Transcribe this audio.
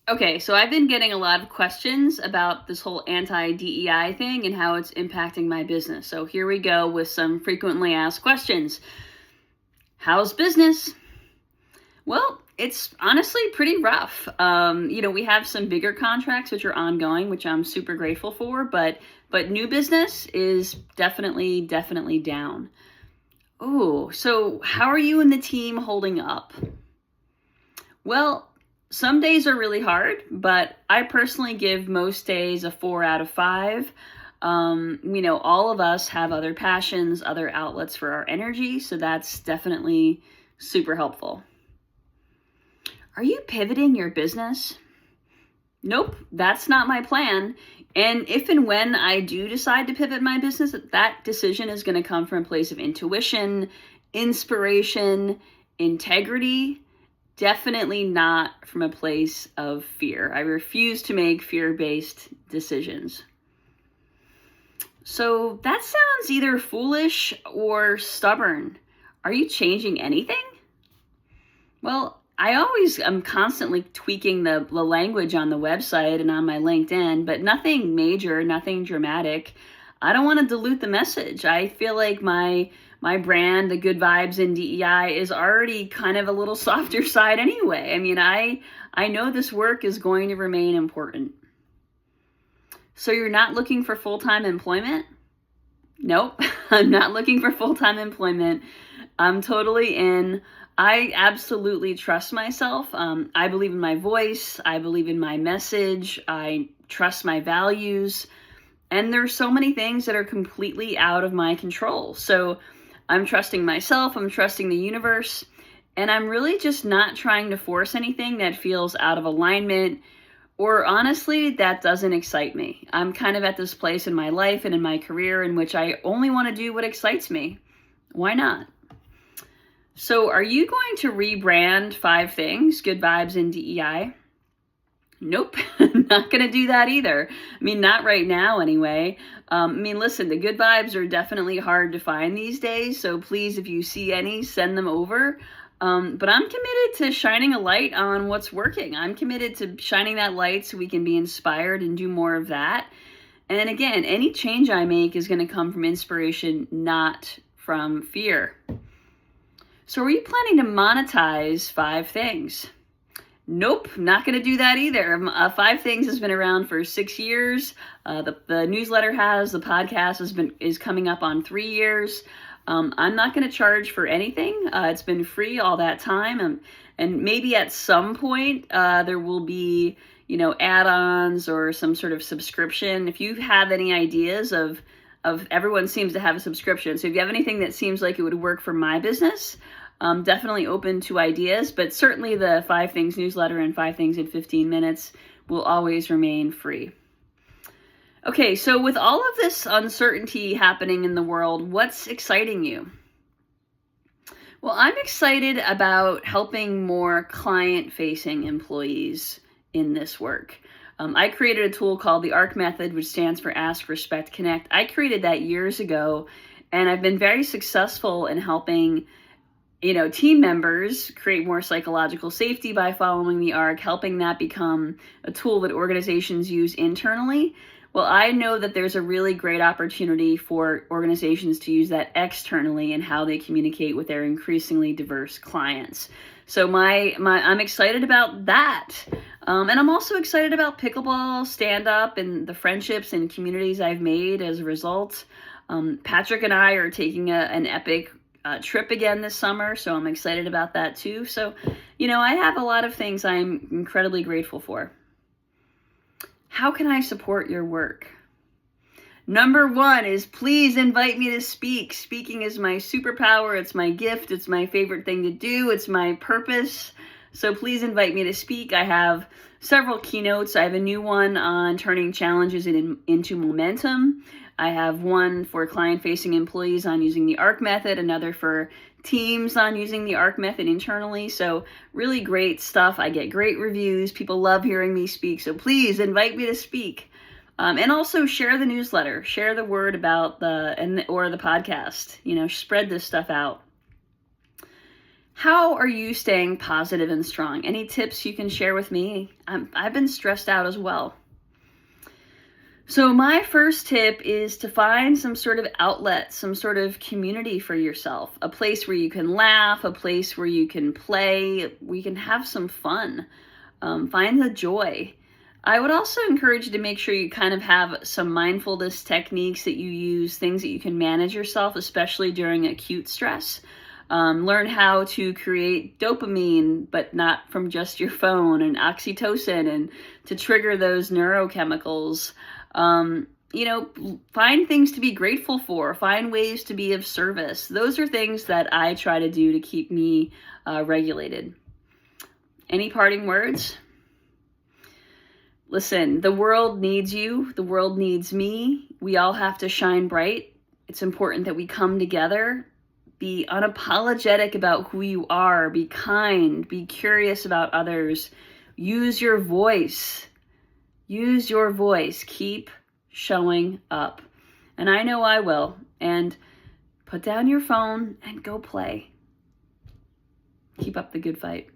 Okay, so I've been getting a lot of questions about this whole anti-DEI thing and how it's impacting my business. So here we go with some frequently asked questions. How's business? Well, it's honestly pretty rough. We have some bigger contracts which are ongoing, which I'm super grateful for, but new business is definitely down. Oh, so how are you and the team holding up? Well, some days are really hard, but I personally give most days a 4 out of 5. All of us have other passions, other outlets for our energy, so that's definitely super helpful. Are you pivoting your business? Nope, that's not my plan. And if and when I do decide to pivot my business, that decision is going to come from a place of intuition, inspiration, integrity. Definitely not from a place of fear. I refuse to make fear-based decisions. So that sounds either foolish or stubborn. Are you changing anything? Well, I'm constantly tweaking the language on the website and on my LinkedIn, but nothing major, nothing dramatic. I don't want to dilute the message. I feel like my brand, the good vibes in DEI, is already kind of a little softer side anyway. I mean, I know this work is going to remain important. So you're not looking for full-time employment? Nope, I'm not looking for full-time employment. I'm totally in. I absolutely trust myself. I believe in my voice. I believe in my message. I trust my values. And there's so many things that are completely out of my control. So I'm trusting myself. I'm trusting the universe. And I'm really just not trying to force anything that feels out of alignment, or honestly, that doesn't excite me. I'm kind of at this place in my life and in my career in which I only want to do what excites me. Why not? So are you going to rebrand 5 things, good vibes in DEI? Nope, not going to do that either. I mean, not right now anyway. Listen, the good vibes are definitely hard to find these days. So please, if you see any, send them over. But I'm committed to shining a light on what's working. I'm committed to shining that light so we can be inspired and do more of that. And again, any change I make is going to come from inspiration, not from fear. So are you planning to monetize 5 things? Nope, not going to do that either. 5 Things has been around for 6 years. The newsletter has, the podcast is coming up on 3 years. I'm not going to charge for anything. It's been free all that time. And maybe at some point there will be, add-ons or some sort of subscription. If you have any ideas of everyone seems to have a subscription. So if you have anything that seems like it would work for my business, I'm definitely open to ideas, but certainly the 5 Things newsletter and 5 Things in 15 minutes will always remain free. Okay, so with all of this uncertainty happening in the world, what's exciting you? Well, I'm excited about helping more client-facing employees in this work. I created a tool called the ARC method, which stands for Ask, Respect, Connect. I created that years ago, and I've been very successful in helping team members create more psychological safety by following the ARC, helping that become a tool that organizations use internally. Well, I know that there's a really great opportunity for organizations to use that externally in how they communicate with their increasingly diverse clients. So I'm excited about that. And I'm also excited about pickleball, stand-up, and the friendships and communities I've made as a result. Patrick and I are taking an epic trip again this summer, so I'm excited about that too. So, I have a lot of things I'm incredibly grateful for. How can I support your work? Number 1 is please invite me to speak. Speaking is my superpower. It's my gift. It's my favorite thing to do. It's my purpose. So please invite me to speak. I have several keynotes. I have a new one on turning challenges into momentum. I have one for client-facing employees on using the ARC method, another for teams on using the ARC method internally. So really great stuff. I get great reviews. People love hearing me speak. So please invite me to speak. And also share the newsletter, share the word about or the podcast, spread this stuff out. How are you staying positive and strong? Any tips you can share with me? I've been stressed out as well. So my first tip is to find some sort of outlet, some sort of community for yourself, a place where you can laugh, a place where you can play, we can have some fun, find the joy. I would also encourage you to make sure you kind of have some mindfulness techniques that you use, things that you can manage yourself, especially during acute stress. Learn how to create dopamine, but not from just your phone, and oxytocin, and to trigger those neurochemicals. Find things to be grateful for, find ways to be of service. Those are things that I try to do to keep me regulated. Any parting words? Listen, the world needs you. The world needs me. We all have to shine bright. It's important that we come together. Be unapologetic about who you are. Be kind. Be curious about others. Use your voice. Use your voice. Keep showing up. And I know I will. And put down your phone and go play. Keep up the good fight.